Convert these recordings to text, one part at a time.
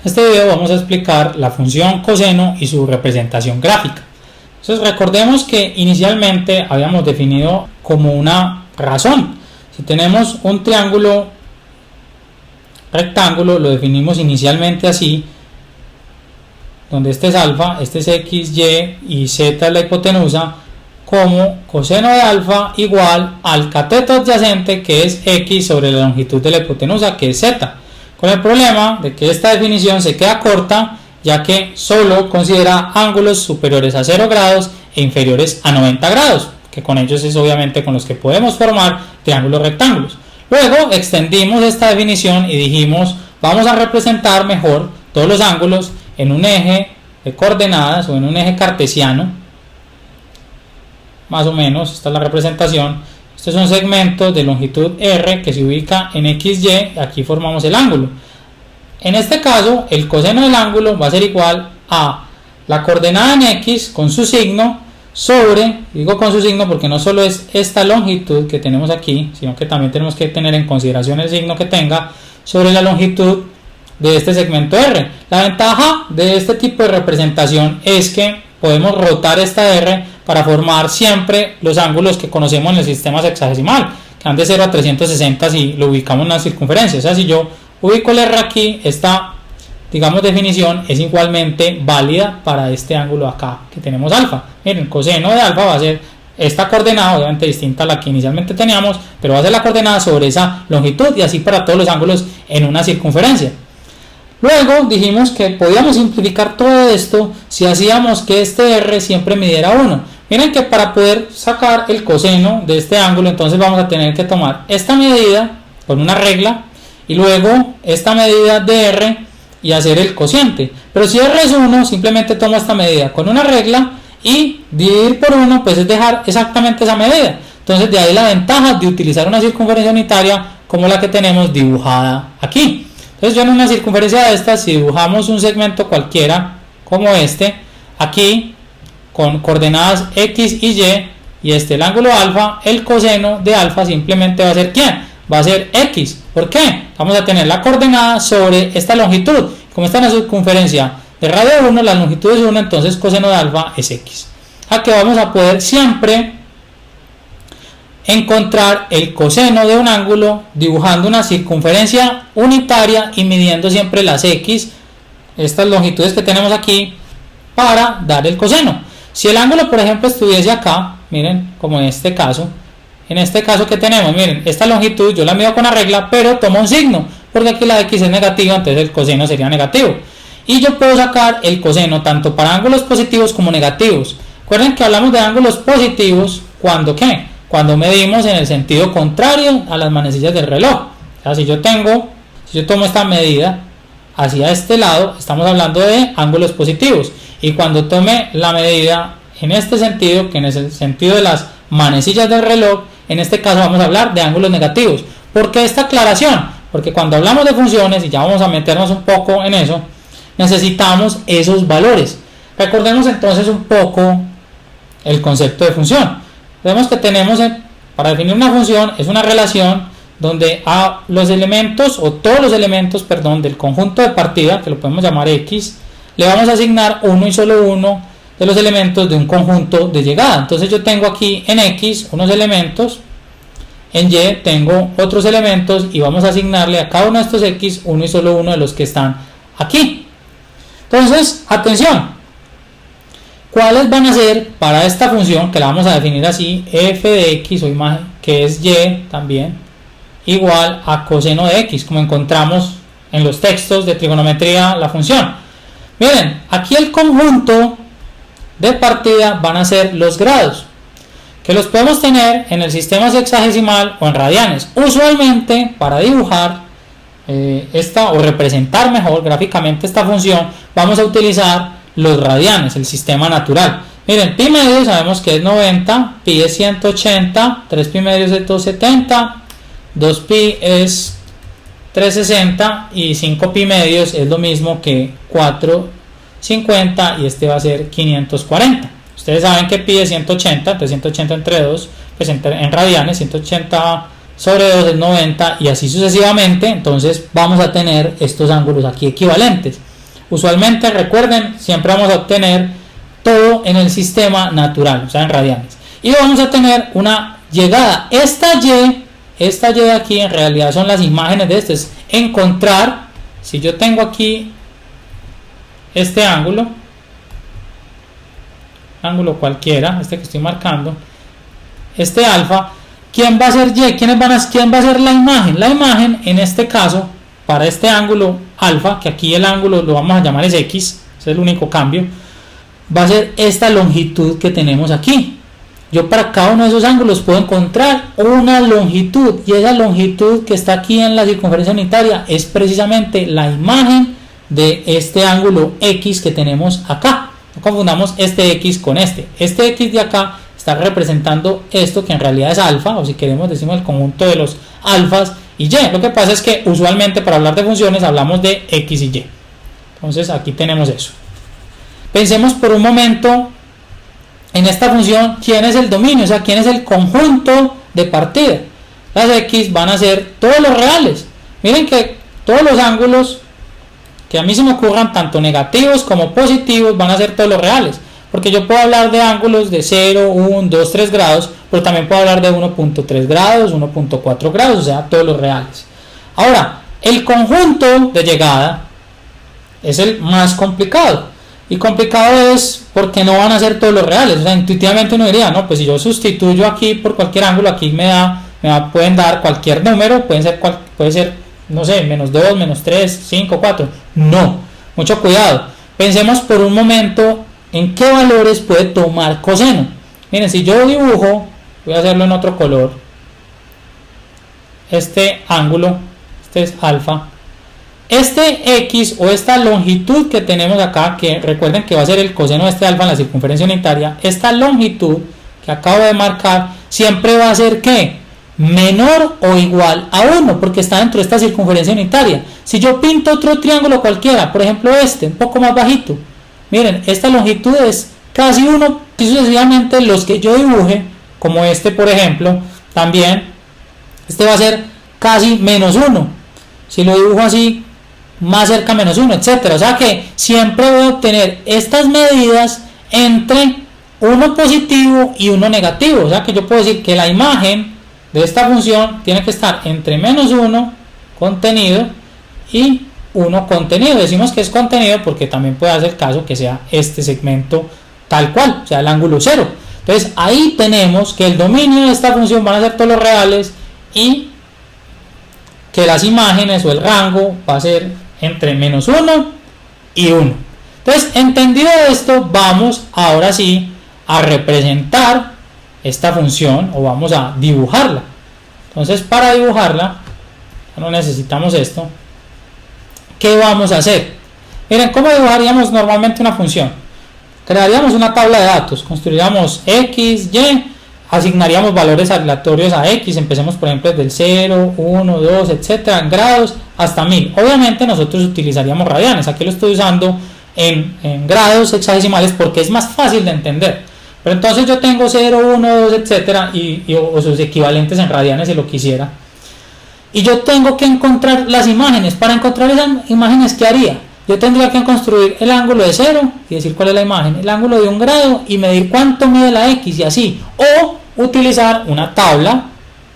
En este video vamos a explicar la función coseno y su representación gráfica. Entonces recordemos que inicialmente habíamos definido como una razón. Si tenemos un triángulo rectángulo, lo definimos inicialmente así, donde este es alfa, este es x, y y z es la hipotenusa, como coseno de alfa igual al cateto adyacente, que es x, sobre la longitud de la hipotenusa, que es z, con el problema de que esta definición se queda corta, ya que solo considera ángulos superiores a 0 grados e inferiores a 90 grados, que con ellos es obviamente con los que podemos formar triángulos rectángulos. Luego extendimos esta definición y dijimos, vamos a representar mejor todos los ángulos en un eje de coordenadas o en un eje cartesiano, más o menos. Esta es la representación. Este es un segmento de longitud r que se ubica en xy, aquí formamos el ángulo. En este caso, el coseno del ángulo va a ser igual a la coordenada en x con su signo sobre, digo con su signo porque no solo es esta longitud que tenemos aquí, sino que también tenemos que tener en consideración el signo que tenga, sobre la longitud de este segmento r. La ventaja de este tipo de representación es que podemos rotar esta r para formar siempre los ángulos que conocemos en el sistema sexagesimal, que van de 0 a 360 si lo ubicamos en una circunferencia. O sea, si yo ubico el r aquí, esta, digamos, definición es igualmente válida para este ángulo acá que tenemos alfa. Miren, el coseno de alfa va a ser esta coordenada, obviamente distinta a la que inicialmente teníamos, pero va a ser la coordenada sobre esa longitud, y así para todos los ángulos en una circunferencia. Luego dijimos que podíamos simplificar todo esto si hacíamos que este r siempre midiera 1. Miren que para poder sacar el coseno de este ángulo, entonces vamos a tener que tomar esta medida con una regla y luego esta medida de r y hacer el cociente. Pero si r es 1, simplemente tomo esta medida con una regla y dividir por 1, pues es dejar exactamente esa medida. Entonces de ahí la ventaja de utilizar una circunferencia unitaria como la que tenemos dibujada aquí. Entonces yo en una circunferencia de estas, si dibujamos un segmento cualquiera como este, aquí con coordenadas x y y el ángulo alfa, el coseno de alfa simplemente va a ser ¿quién? Va a ser x. ¿Por qué? Vamos a tener la coordenada sobre esta longitud. Como está en la circunferencia de radio 1, la longitud es 1, entonces coseno de alfa es x. Aquí vamos a poder siempre encontrar el coseno de un ángulo dibujando una circunferencia unitaria y midiendo siempre las x, estas longitudes que tenemos aquí, para dar el coseno. Si el ángulo, por ejemplo, estuviese acá, miren, como en este caso que tenemos, miren, esta longitud yo la mido con la regla, pero tomo un signo, porque aquí la x es negativa, entonces el coseno sería negativo. Y yo puedo sacar el coseno tanto para ángulos positivos como negativos. Recuerden que hablamos de ángulos positivos cuando ¿qué? Cuando medimos en el sentido contrario a las manecillas del reloj. O sea, si yo tomo esta medida hacia este lado, estamos hablando de ángulos positivos. Y cuando tome la medida en este sentido, que en el sentido de las manecillas del reloj, en este caso vamos a hablar de ángulos negativos. ¿Por qué esta aclaración? Porque cuando hablamos de funciones, y ya vamos a meternos un poco en eso, necesitamos esos valores. Recordemos entonces un poco el concepto de función. Vemos que tenemos, para definir una función, es una relación donde a los elementos, o todos los elementos, perdón, del conjunto de partida, que lo podemos llamar x, le vamos a asignar uno y solo uno de los elementos de un conjunto de llegada. Entonces yo tengo aquí en x unos elementos, en y tengo otros elementos, y vamos a asignarle a cada uno de estos x uno y solo uno de los que están aquí. Entonces, atención, ¿cuáles van a ser para esta función, que la vamos a definir así, f de x o imagen, que es y también, igual a coseno de x, como encontramos en los textos de trigonometría la función? Miren, aquí el conjunto de partida van a ser los grados, que los podemos tener en el sistema sexagesimal o en radianes. Usualmente para dibujar esta, o representar mejor gráficamente esta función, vamos a utilizar los radianes, el sistema natural. Miren, pi medio sabemos que es 90, pi es 180, 3 pi medios es 270, 2 pi es 360 y 5 pi medios es lo mismo que 450, y este va a ser 540. Ustedes saben que pi es 180, entonces 180 entre 2, pues en radianes 180 sobre 2 es 90 y así sucesivamente. Entonces vamos a tener estos ángulos aquí equivalentes. Usualmente, recuerden, siempre vamos a obtener todo en el sistema natural, o sea, en radianes. Y vamos a tener una llegada. Esta Y de aquí en realidad son las imágenes de esto. Es encontrar, si yo tengo aquí este ángulo cualquiera, este que estoy marcando, este alfa, ¿quién va a ser Y? ¿Quién va a ser la imagen? La imagen, en este caso, para este ángulo alfa, que aquí el ángulo lo vamos a llamar es X, ese es el único cambio, va a ser esta longitud que tenemos aquí. Yo para cada uno de esos ángulos puedo encontrar una longitud, y esa longitud que está aquí en la circunferencia unitaria es precisamente la imagen de este ángulo X que tenemos acá. No confundamos este X con este. Este X de acá está representando esto que en realidad es alfa, o si queremos decimos el conjunto de los alfas y Y. Lo que pasa es que usualmente para hablar de funciones hablamos de X y Y. Entonces aquí tenemos eso. Pensemos por un momento en esta función, ¿quién es el dominio? O sea, ¿quién es el conjunto de partida? Las X van a ser todos los reales. Miren que todos los ángulos que a mí se me ocurran, tanto negativos como positivos, van a ser todos los reales. Porque yo puedo hablar de ángulos de 0, 1, 2, 3 grados, pero también puedo hablar de 1.3 grados, 1.4 grados, o sea, todos los reales. Ahora, el conjunto de llegada es el más complicado. Y complicado es porque no van a ser todos los reales. O sea, intuitivamente uno diría, no, pues si yo sustituyo aquí por cualquier ángulo, aquí pueden dar cualquier número, puede ser, no sé, menos 2, menos 3, 5, 4. No, mucho cuidado. Pensemos por un momento en qué valores puede tomar coseno. Miren, si yo dibujo, voy a hacerlo en otro color, este ángulo, este es alfa, este X o esta longitud que tenemos acá, que recuerden que va a ser el coseno de este alfa en la circunferencia unitaria, esta longitud que acabo de marcar siempre va a ser ¿qué? Menor o igual a 1, porque está dentro de esta circunferencia unitaria. Si yo pinto otro triángulo cualquiera, por ejemplo este, un poco más bajito, miren, esta longitud es casi 1, y sucesivamente los que yo dibuje, como este por ejemplo, también, este va a ser casi menos 1, si lo dibujo así, más cerca a menos 1, etcétera. O sea que siempre voy a obtener estas medidas entre uno positivo y uno negativo. O sea que yo puedo decir que la imagen de esta función tiene que estar entre menos 1 contenido y 1 contenido. Decimos que es contenido porque también puede hacer caso que sea este segmento tal cual, o sea el ángulo 0. Entonces ahí tenemos que el dominio de esta función van a ser todos los reales y que las imágenes o el rango va a ser entre menos 1 y 1. Entonces, entendido esto, vamos ahora sí a representar esta función o vamos a dibujarla. Entonces, para dibujarla, no necesitamos esto. ¿Qué vamos a hacer? Miren, ¿cómo dibujaríamos normalmente una función? Crearíamos una tabla de datos, construiríamos X, Y, asignaríamos valores aleatorios a X, empecemos por ejemplo desde el 0, 1, 2, etcétera, en grados hasta 1000. Obviamente nosotros utilizaríamos radianes, aquí lo estoy usando en grados hexadesimales porque es más fácil de entender. Pero entonces yo tengo 0, 1, 2, etcétera, o sus equivalentes en radianes si lo quisiera. Y yo tengo que encontrar las imágenes. Para encontrar esas imágenes, ¿qué haría? Yo tendría que construir el ángulo de 0 y decir cuál es la imagen, el ángulo de 1 grado y medir cuánto mide la X y así. O utilizar una tabla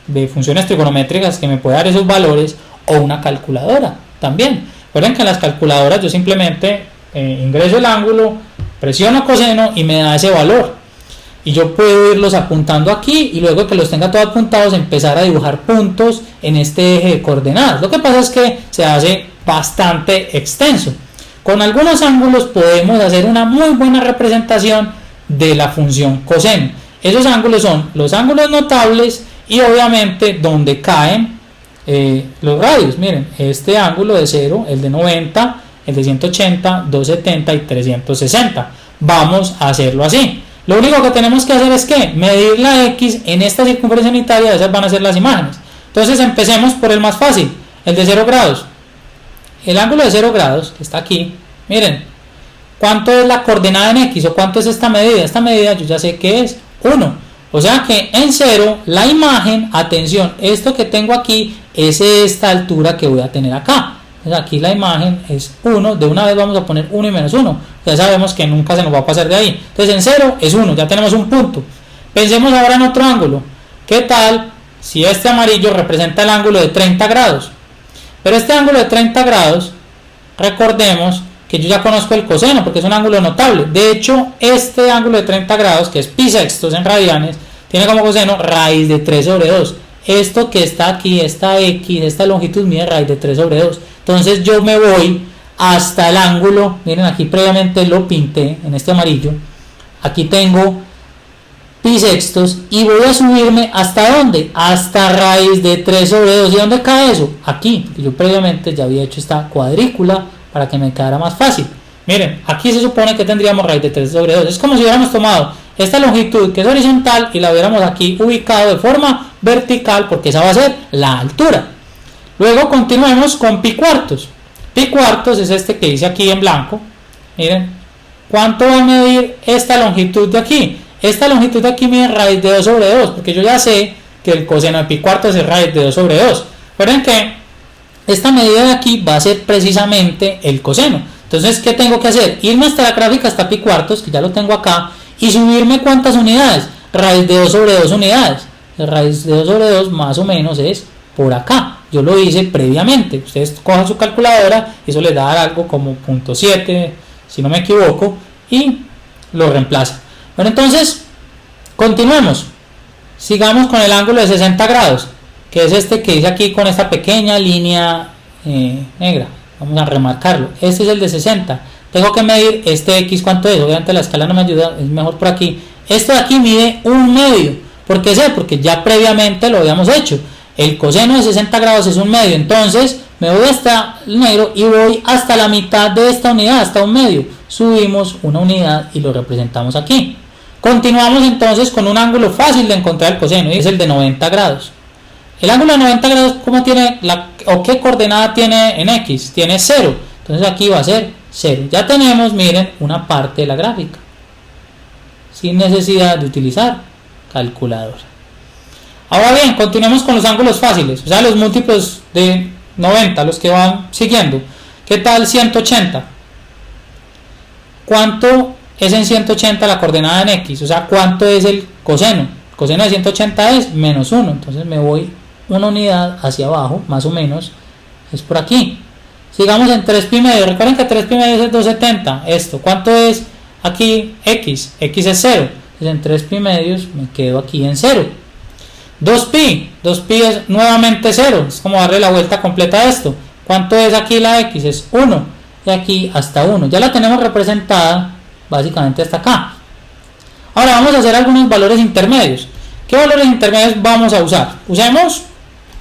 de funciones trigonométricas que me puede dar esos valores o una calculadora también. Recuerden que en las calculadoras yo simplemente ingreso el ángulo, presiono coseno y me da ese valor. Y yo puedo irlos apuntando aquí y luego que los tenga todos apuntados empezar a dibujar puntos en este eje de coordenadas. Lo que pasa es que se hace bastante extenso. Con algunos ángulos podemos hacer una muy buena representación de la función coseno. Esos ángulos son los ángulos notables y obviamente donde caen los radios. Miren, este ángulo de 0, el de 90, el de 180, 270 y 360. Vamos a hacerlo así. Lo único que tenemos que hacer es que medir la X en esta circunferencia unitaria, esas van a ser las imágenes. Entonces empecemos por el más fácil, el de 0 grados. El ángulo de 0 grados, que está aquí, miren, ¿cuánto es la coordenada en X o cuánto es esta medida? Esta medida yo ya sé que es 1. O sea que en 0 la imagen, atención, esto que tengo aquí es esta altura que voy a tener acá. Entonces aquí la imagen es 1, de una vez vamos a poner 1 y menos 1, ya sabemos que nunca se nos va a pasar de ahí. Entonces en 0 es 1, ya tenemos un punto. Pensemos ahora en otro ángulo. ¿Qué tal si este amarillo representa el ángulo de 30 grados? Pero este ángulo de 30 grados, recordemos que yo ya conozco el coseno porque es un ángulo notable. De hecho, este ángulo de 30 grados, que es pi sextos en radianes, tiene como coseno raíz de 3 sobre 2. Esto que está aquí, esta x, esta longitud mide raíz de 3 sobre 2. Entonces yo me voy hasta el ángulo, miren aquí previamente lo pinté en este amarillo. Aquí tengo pi sextos y voy a subirme ¿hasta dónde? Hasta raíz de 3 sobre 2. ¿Y dónde cae eso? Aquí, porque yo previamente ya había hecho esta cuadrícula para que me quedara más fácil. Miren, aquí se supone que tendríamos raíz de 3 sobre 2. Es como si hubiéramos tomado esta longitud que es horizontal y la hubiéramos aquí ubicado de forma vertical, porque esa va a ser la altura. Luego continuemos con pi cuartos. Pi cuartos es este que dice aquí en blanco. Miren, ¿cuánto va a medir esta longitud de aquí? Esta longitud de aquí mide raíz de 2 sobre 2, porque yo ya sé que el coseno de pi cuartos es raíz de 2 sobre 2. Recuerden que esta medida de aquí va a ser precisamente el coseno. Entonces, ¿qué tengo que hacer? Irme hasta la gráfica, hasta pi cuartos, que ya lo tengo acá, y subirme ¿cuántas unidades? Raíz de 2 sobre 2 unidades. La raíz de 2 sobre 2 más o menos es por acá. Yo lo hice previamente. Ustedes cojan su calculadora, eso les da algo como 0.7, si no me equivoco, y lo reemplaza. Bueno, entonces, continuemos. Sigamos con el ángulo de 60 grados, que es este que dice aquí con esta pequeña línea negra. Vamos a remarcarlo. Este es el de 60. Tengo que medir este x, ¿cuánto es? Obviamente la escala no me ayuda, es mejor por aquí. Esto de aquí mide 1/2. ¿Por qué sé? Porque ya previamente lo habíamos hecho. El coseno de 60 grados es 1/2. Entonces me voy hasta el negro y voy hasta la mitad de esta unidad, hasta 1/2. Subimos una unidad y lo representamos aquí. Continuamos entonces con un ángulo fácil de encontrar el coseno, y es el de 90 grados. El ángulo de 90 grados, ¿cómo tiene o qué coordenada tiene en x? Tiene 0. Entonces aquí va a ser 0. Ya tenemos, miren, una parte de la gráfica, sin necesidad de utilizar calculadora. Ahora bien, continuemos con los ángulos fáciles, o sea, los múltiplos de 90, los que van siguiendo. ¿Qué tal 180? ¿Cuánto es en 180 la coordenada en x? O sea, ¿cuánto es el coseno? El coseno de 180 es menos 1. Entonces me voy una unidad hacia abajo, más o menos, es por aquí. Sigamos en 3 pi medio. Recuerden que 3 pi medio es 270. Esto, ¿cuánto es aquí x? X es 0. Entonces en 3 pi medios me quedo aquí en 0. 2pi es nuevamente 0. Es como darle la vuelta completa a esto. ¿Cuánto es aquí la x? Es 1. Y aquí hasta 1. Ya la tenemos representada básicamente hasta acá. Ahora vamos a hacer algunos valores intermedios. ¿Qué valores intermedios vamos a usar? Usemos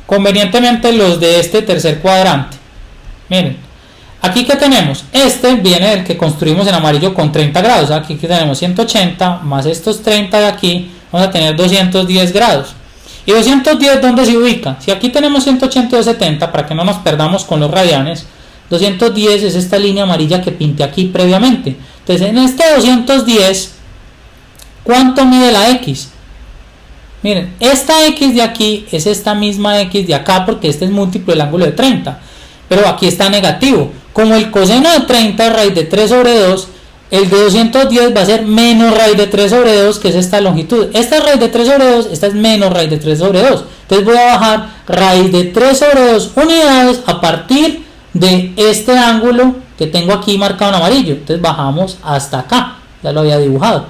convenientemente los de este tercer cuadrante. Miren, aquí que tenemos, este viene del que construimos en amarillo con 30 grados. Aquí que tenemos 180 más estos 30 de aquí, vamos a tener 210 grados. ¿Y 210 dónde se ubica? Si aquí tenemos 180 y 270, para que no nos perdamos con los radianes, 210 es esta línea amarilla que pinté aquí previamente. Entonces en este 210, ¿cuánto mide la x? Miren, esta x de aquí es esta misma x de acá, porque este es múltiplo del ángulo de 30, pero aquí está negativo. Como el coseno de 30 es raíz de 3 sobre 2, el de 210 va a ser menos raíz de 3 sobre 2, que es esta longitud. Esta es raíz de 3 sobre 2, esta es menos raíz de 3 sobre 2. Entonces voy a bajar raíz de 3 sobre 2 unidades a partir de este ángulo que tengo aquí marcado en amarillo. Entonces bajamos hasta acá, ya lo había dibujado.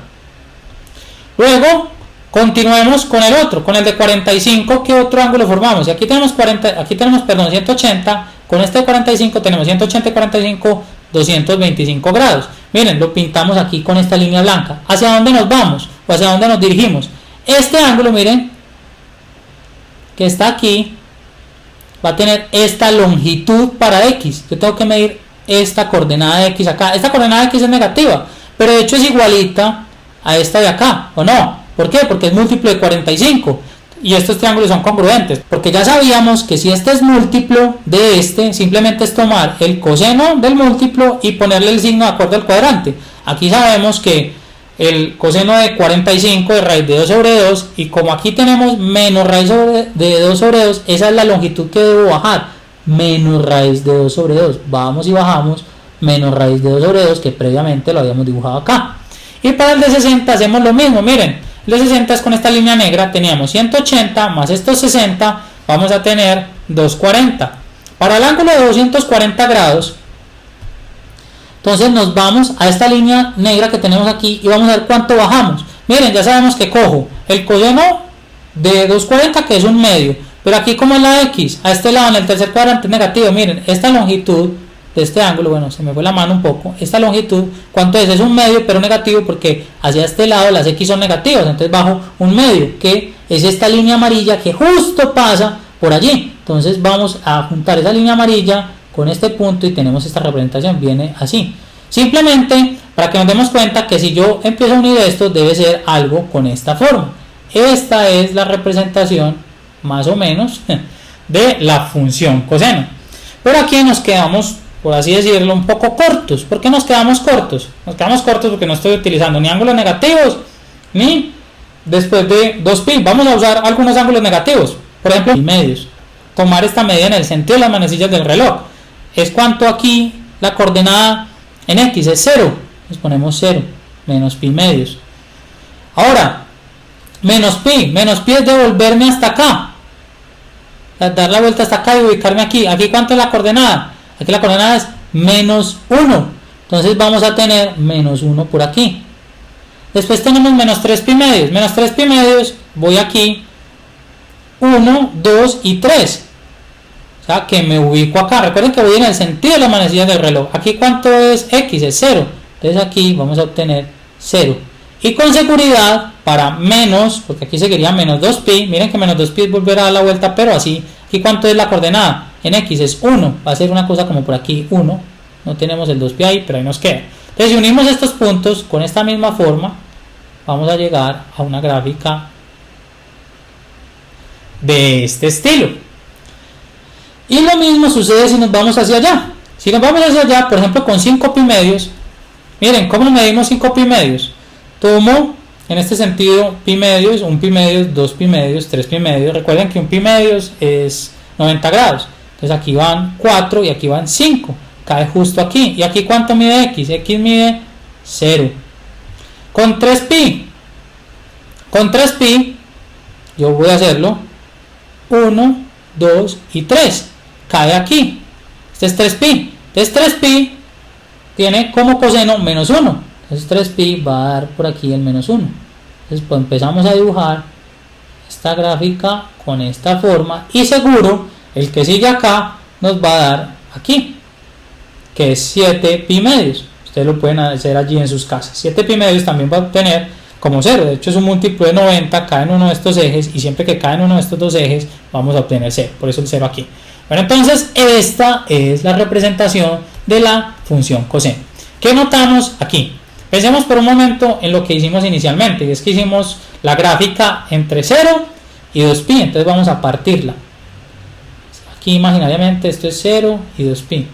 Luego continuemos con el otro, con el de 45. ¿Qué otro ángulo formamos? Y aquí tenemos 180, con este de 45 tenemos 180 y 45, 225 grados. Miren, lo pintamos aquí con esta línea blanca. ¿Hacia dónde nos vamos? ¿O hacia dónde nos dirigimos? Este ángulo, miren, que está aquí, va a tener esta longitud para x. Yo tengo que medir esta coordenada de x acá. Esta coordenada de x es negativa, pero de hecho es igualita a esta de acá, ¿o no? ¿Por qué? Porque es múltiplo de 45. Y estos triángulos son congruentes, porque ya sabíamos que si este es múltiplo de este, simplemente es tomar el coseno del múltiplo y ponerle el signo de acuerdo al cuadrante. Aquí sabemos que el coseno de 45 es raíz de 2 sobre 2, y como aquí tenemos menos raíz de 2 sobre 2, esa es la longitud que debo bajar, menos raíz de 2 sobre 2. Vamos y bajamos menos raíz de 2 sobre 2 que previamente lo habíamos dibujado acá. Y para el de 60 hacemos lo mismo, miren, el de 60 es con esta línea negra, teníamos 180 más estos 60, vamos a tener 240. Para el ángulo de 240 grados, entonces nos vamos a esta línea negra que tenemos aquí y vamos a ver cuánto bajamos. Miren, ya sabemos que cojo el coseno de 240 que es un medio, pero aquí como es la X, a este lado en el tercer cuadrante es negativo. Miren, esta longitud de este ángulo, bueno, se me fue la mano un poco, esta longitud, ¿cuánto es? Es un medio pero negativo porque hacia este lado las X son negativas, entonces bajo un medio que es esta línea amarilla que justo pasa por allí. Entonces vamos a juntar esa línea amarilla con este punto y tenemos esta representación, viene así. Simplemente para que nos demos cuenta que si yo empiezo a unir esto debe ser algo con esta forma. Esta es la representación más o menos de la función coseno. Pero aquí nos quedamos, por así decirlo, un poco cortos. ¿Por qué nos quedamos cortos? Nos quedamos cortos porque no estoy utilizando ni ángulos negativos ni después de 2pi. Vamos a usar algunos ángulos negativos, por ejemplo, pi medios. Tomar esta medida en el sentido de las manecillas del reloj. Es cuánto aquí la coordenada en X es 0. Les ponemos 0 menos pi medios. Ahora, menos pi es devolverme hasta acá, dar la vuelta hasta acá y ubicarme aquí. Aquí cuánto es la coordenada, aquí la coordenada es menos 1, entonces vamos a tener menos 1 por aquí. Después tenemos menos 3 pi medios, voy aquí 1, 2 y 3, o sea que me ubico acá. Recuerden que voy en el sentido de las manecillas del reloj. Aquí cuánto es X, es 0, entonces aquí vamos a obtener 0. Y con seguridad, para menos, porque aquí seguiría menos 2pi, miren que menos 2pi es volver a dar la vuelta, pero así. ¿Y cuánto es la coordenada? En X es 1, va a ser una cosa como por aquí, 1. No tenemos el 2pi ahí, pero ahí nos queda. Entonces, si unimos estos puntos con esta misma forma, vamos a llegar a una gráfica de este estilo. Y lo mismo sucede si nos vamos hacia allá. Si nos vamos hacia allá, por ejemplo, con 5 pi medios, miren, ¿cómo medimos 5 pi medios? Tomo en este sentido pi medios, 1 pi medios, 2 pi medios, 3 pi medios. Recuerden que 1 pi medios es 90 grados. Entonces aquí van 4 y aquí van 5. Cae justo aquí. ¿Y aquí cuánto mide X? X mide 0. Con 3 pi, yo voy a hacerlo 1, 2 y 3. Cae aquí. Este es 3 pi. Entonces 3 pi tiene como coseno menos 1. Entonces 3pi va a dar por aquí el menos 1. Entonces pues empezamos a dibujar esta gráfica con esta forma y seguro el que sigue acá nos va a dar aquí, que es 7 pi medios. Ustedes lo pueden hacer allí en sus casas. 7 pi medios también va a obtener como 0. De hecho es un múltiplo de 90, cae en uno de estos ejes y siempre que cae en uno de estos dos ejes vamos a obtener 0. Por eso el 0 aquí. Bueno, entonces esta es la representación de la función coseno. ¿Qué notamos aquí? Pensemos por un momento en lo que hicimos inicialmente, y es que hicimos la gráfica entre 0 y 2pi, entonces vamos a partirla. Aquí imaginariamente esto es 0 y 2pi.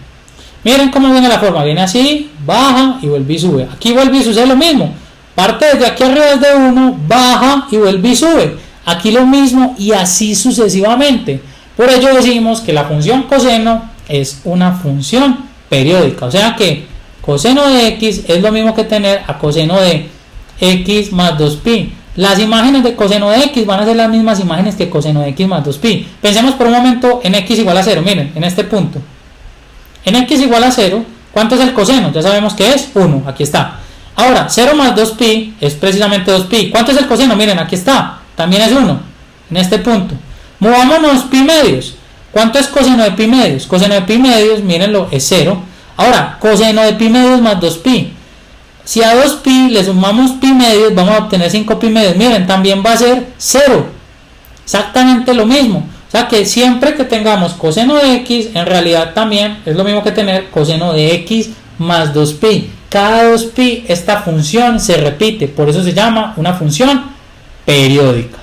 Miren cómo viene la forma, viene así, baja y vuelve y sube. Aquí vuelve y sucede lo mismo, parte desde aquí arriba desde 1, baja y vuelve y sube. Aquí lo mismo y así sucesivamente. Por ello decimos que la función coseno es una función periódica, o sea que coseno de X es lo mismo que tener a coseno de X más 2pi. Las imágenes de coseno de X van a ser las mismas imágenes que coseno de X más 2pi. Pensemos por un momento en X igual a 0, miren, en este punto. En X igual a 0, ¿cuánto es el coseno? Ya sabemos que es 1, aquí está. Ahora, 0 más 2pi es precisamente 2pi. ¿Cuánto es el coseno? Miren, aquí está, también es 1, en este punto. Movámonos pi medios. ¿Cuánto es coseno de pi medios? Coseno de pi medios, mírenlo, es 0. Ahora, coseno de pi medios más 2pi. Si a 2pi le sumamos pi medios, vamos a obtener 5 pi medios. Miren, también va a ser 0. Exactamente lo mismo. O sea que siempre que tengamos coseno de X, en realidad también es lo mismo que tener coseno de X más 2pi. Cada 2pi esta función se repite. Por eso se llama una función periódica.